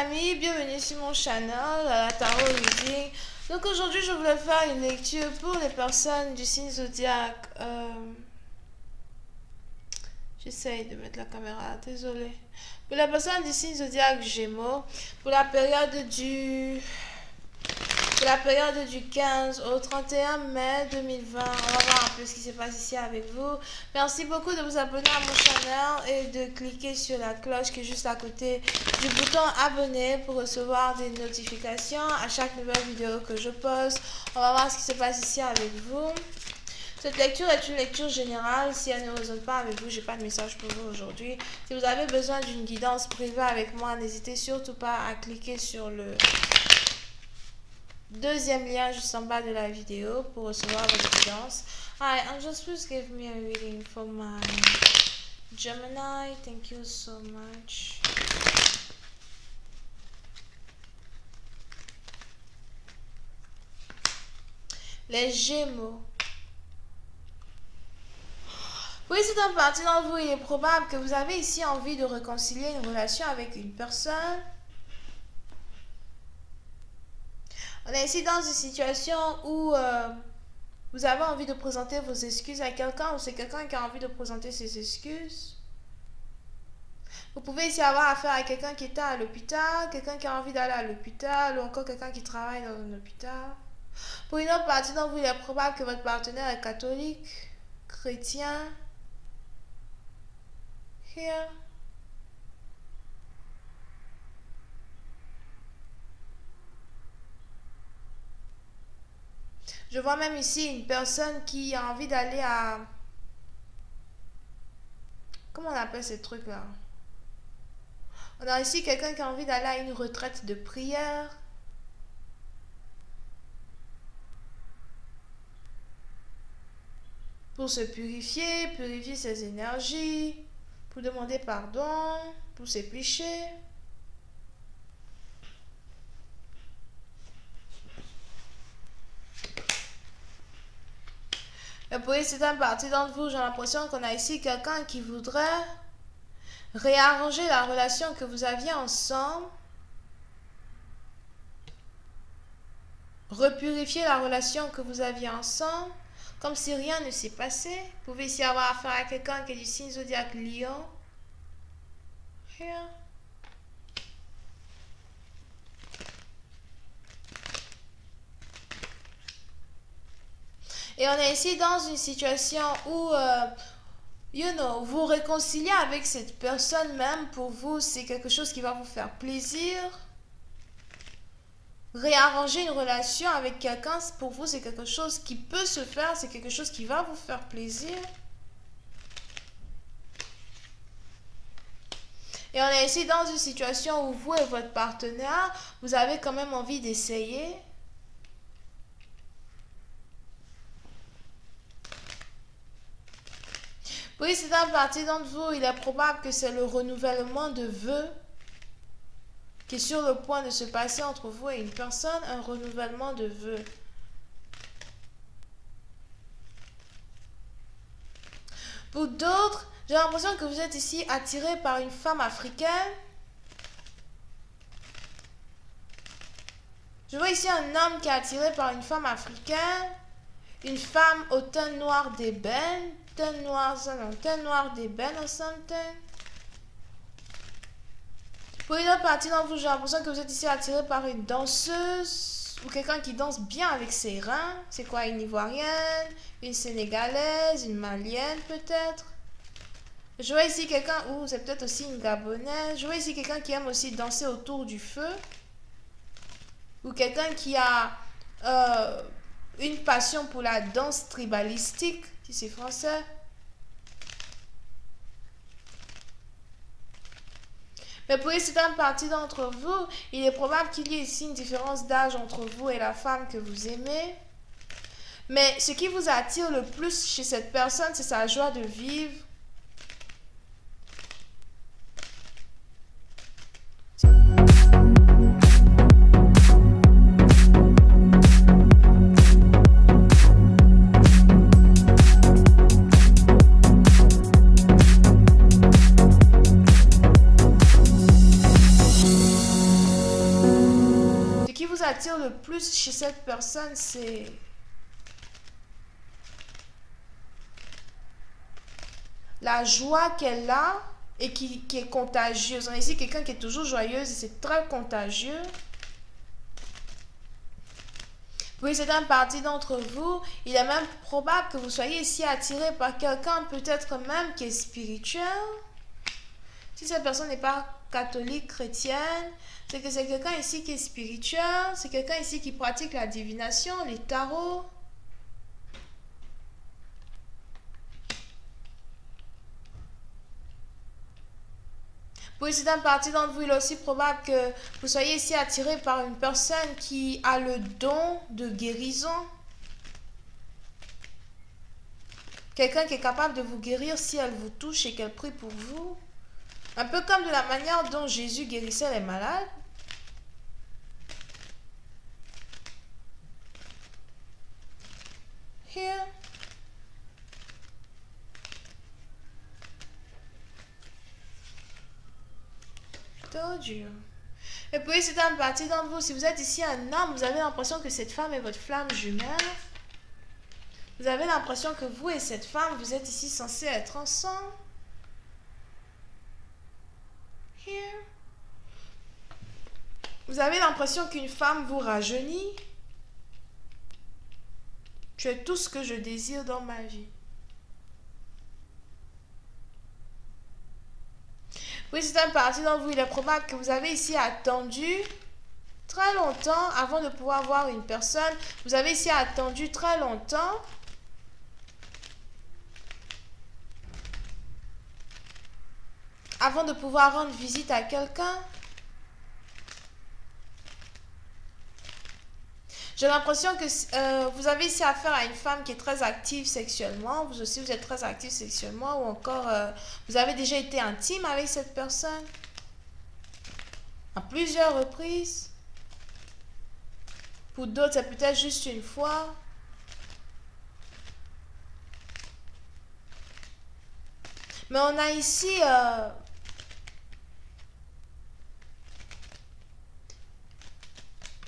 amis, bienvenue sur mon channel à la Tarot Reading. Donc aujourd'hui je voulais faire une lecture pour les personnes du signe zodiaque. J'essaye de mettre la caméra, désolée. Pour la personne du signe zodiaque Gémeaux, pour la période du 15 au 31 mai 2020. On va voir un peu ce qui se passe ici avec vous. Merci beaucoup de vous abonner à mon channel et de cliquer sur la cloche qui est juste à côté du bouton abonner pour recevoir des notifications à chaque nouvelle vidéo que je poste. On va voir ce qui se passe ici avec vous. Cette lecture est une lecture générale. Si elle ne résonne pas avec vous, j'ai pas de message pour vous aujourd'hui. Si vous avez besoin d'une guidance privée avec moi, n'hésitez surtout pas à cliquer sur le deuxième lien juste en bas de la vidéo pour recevoir votre guidance. Hi, just please give me a reading for my Gemini. Thank you so much. Les Gémeaux. Oui, c'est un parti d'entre vous. Il est probable que vous avez ici envie de réconcilier une relation avec une personne. On est ici dans une situation où vous avez envie de présenter vos excuses à quelqu'un ou c'est quelqu'un qui a envie de présenter ses excuses. Vous pouvez ici avoir affaire à quelqu'un qui est à l'hôpital, quelqu'un qui a envie d'aller à l'hôpital ou encore quelqu'un qui travaille dans un hôpital. Pour une autre partie d'entre vous, il est probable que votre partenaire est catholique, chrétien. Here. Je vois même ici une personne qui a envie d'aller à... Comment on appelle ces trucs-là? On a ici quelqu'un qui a envie d'aller à une retraite de prière. Pour se purifier, purifier ses énergies, pour demander pardon, pour ses péchés. Mais pour certaines parties d'entre vous, j'ai l'impression qu'on a ici quelqu'un qui voudrait réarranger la relation que vous aviez ensemble, repurifier la relation que vous aviez ensemble, comme si rien ne s'est passé. Vous pouvez ici avoir affaire à quelqu'un qui est du signe zodiaque Lion. Here. Et on est ici dans une situation où, vous réconciliez avec cette personne même. Pour vous, c'est quelque chose qui va vous faire plaisir. Réarranger une relation avec quelqu'un, pour vous, c'est quelque chose qui peut se faire. C'est quelque chose qui va vous faire plaisir. Et on est ici dans une situation où vous et votre partenaire, vous avez quand même envie d'essayer. Oui, c'est un parti d'entre vous. Il est probable que c'est le renouvellement de vœux qui est sur le point de se passer entre vous et une personne. Un renouvellement de vœux. Pour d'autres, j'ai l'impression que vous êtes ici attiré par une femme africaine. Je vois ici un homme qui est attiré par une femme africaine. Une femme au teint noir d'ébène. Teint noir d'ébène ou something. Pour une autre partie d'entre vous, j'ai l'impression que vous êtes ici attiré par une danseuse ou quelqu'un qui danse bien avec ses reins. C'est quoi, une Ivoirienne, une Sénégalaise, une Malienne peut-être. Je vois ici quelqu'un, ou c'est peut-être aussi une Gabonaise. Je vois ici quelqu'un qui aime aussi danser autour du feu. Ou quelqu'un qui a une passion pour la danse tribalistique, si c'est français. Mais pour une certaine partie d'entre vous, il est probable qu'il y ait ici une différence d'âge entre vous et la femme que vous aimez. Mais ce qui vous attire le plus chez cette personne, c'est sa joie de vivre. attire le plus chez cette personne, c'est la joie qu'elle a et qui est contagieuse. On a ici quelqu'un qui est toujours joyeuse et c'est très contagieux. Pour une certaine partie d'entre vous, il est même probable que vous soyez ici attiré par quelqu'un peut-être même qui est spirituel. Si cette personne n'est pas catholique, chrétienne, c'est que c'est quelqu'un ici qui est spirituel, c'est quelqu'un ici qui pratique la divination, les tarots. Pour une certaine partie d'entre vous, il est aussi probable que vous soyez ici attiré par une personne qui a le don de guérison. Quelqu'un qui est capable de vous guérir si elle vous touche et qu'elle prie pour vous. Un peu comme de la manière dont Jésus guérissait les malades. Here. Told you. Et puis c'est une partie d'entre vous. Si vous êtes ici un homme, vous avez l'impression que cette femme est votre flamme jumelle. Vous avez l'impression que vous et cette femme, vous êtes ici censés être ensemble. Here. Vous avez l'impression qu'une femme vous rajeunit. Tu es tout ce que je désire dans ma vie. Oui, c'est une partie d'entre vous. Il est probable que vous avez ici attendu très longtemps avant de pouvoir voir une personne. Vous avez ici attendu très longtemps avant de pouvoir rendre visite à quelqu'un. J'ai l'impression que vous avez ici affaire à une femme qui est très active sexuellement. Vous aussi, vous êtes très actif sexuellement. Ou encore, vous avez déjà été intime avec cette personne. À plusieurs reprises. Pour d'autres, c'est peut-être juste une fois. Mais on a ici...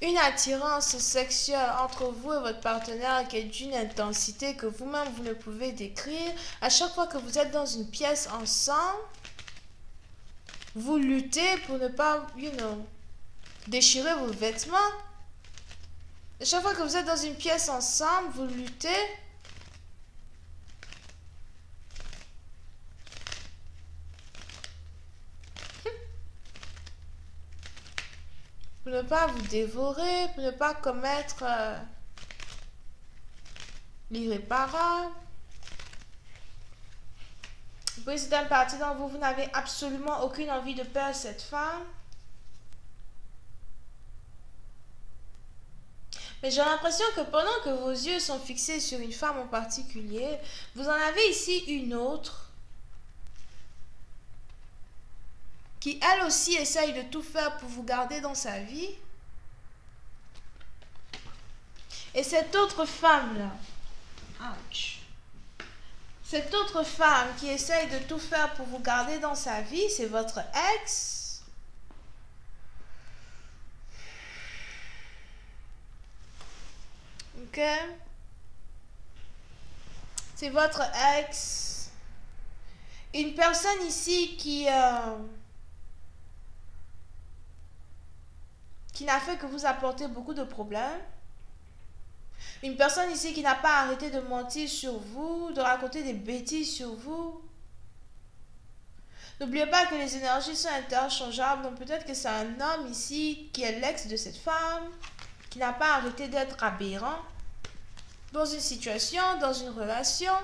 une attirance sexuelle entre vous et votre partenaire qui est d'une intensité que vous-même vous ne pouvez décrire. À chaque fois que vous êtes dans une pièce ensemble, vous luttez pour ne pas, déchirer vos vêtements. À chaque fois que vous êtes dans une pièce ensemble, vous luttez pour ne pas vous dévorer, pour ne pas commettre l'irréparable. Puis c'est une partie dont vous n'avez absolument aucune envie de perdre cette femme. Mais j'ai l'impression que pendant que vos yeux sont fixés sur une femme en particulier, vous en avez ici une autre qui elle aussi essaye de tout faire pour vous garder dans sa vie. Et cette autre femme-là, ouch, cette autre femme qui essaye de tout faire pour vous garder dans sa vie, c'est votre ex. Ok? C'est votre ex. Une personne ici qui n'a fait que vous apporter beaucoup de problèmes. Une personne ici qui n'a pas arrêté de mentir sur vous, de raconter des bêtises sur vous. N'oubliez pas que les énergies sont interchangeables, donc peut-être que c'est un homme ici qui est l'ex de cette femme, qui n'a pas arrêté d'être aberrant dans une situation, dans une relation.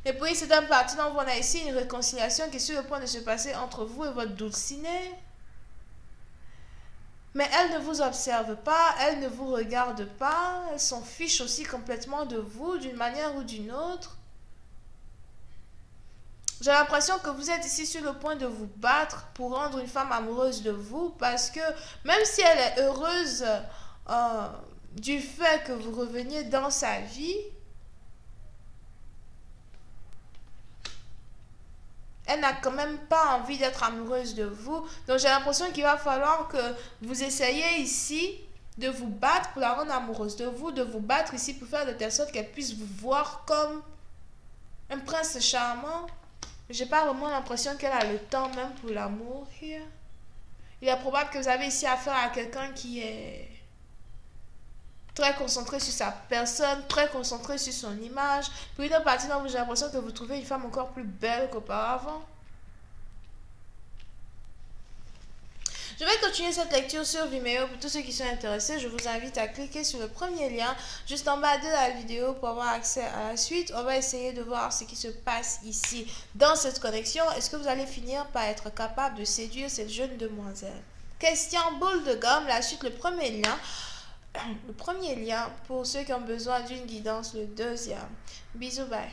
Et puis c'est un parti dont on a ici une réconciliation qui est sur le point de se passer entre vous et votre dulcinée. Mais elle ne vous observe pas, elle ne vous regarde pas, elle s'en fiche aussi complètement de vous d'une manière ou d'une autre. J'ai l'impression que vous êtes ici sur le point de vous battre pour rendre une femme amoureuse de vous parce que même si elle est heureuse du fait que vous reveniez dans sa vie, elle n'a quand même pas envie d'être amoureuse de vous. Donc j'ai l'impression qu'il va falloir que vous essayiez ici de vous battre pour la rendre amoureuse de vous battre ici pour faire de telle sorte qu'elle puisse vous voir comme un prince charmant. J'ai pas vraiment l'impression qu'elle a le temps même pour l'amour here. Il est probable que vous avez ici affaire à quelqu'un qui est très concentré sur sa personne, très concentré sur son image. Pour une autre partie, j'ai l'impression que vous trouvez une femme encore plus belle qu'auparavant. Je vais continuer cette lecture sur Vimeo. Pour tous ceux qui sont intéressés, je vous invite à cliquer sur le premier lien juste en bas de la vidéo pour avoir accès à la suite. On va essayer de voir ce qui se passe ici dans cette connexion. Est-ce que vous allez finir par être capable de séduire cette jeune demoiselle? Question boule de gomme. La suite, le premier lien. Le premier lien pour ceux qui ont besoin d'une guidance, le deuxième. Bisous, bye.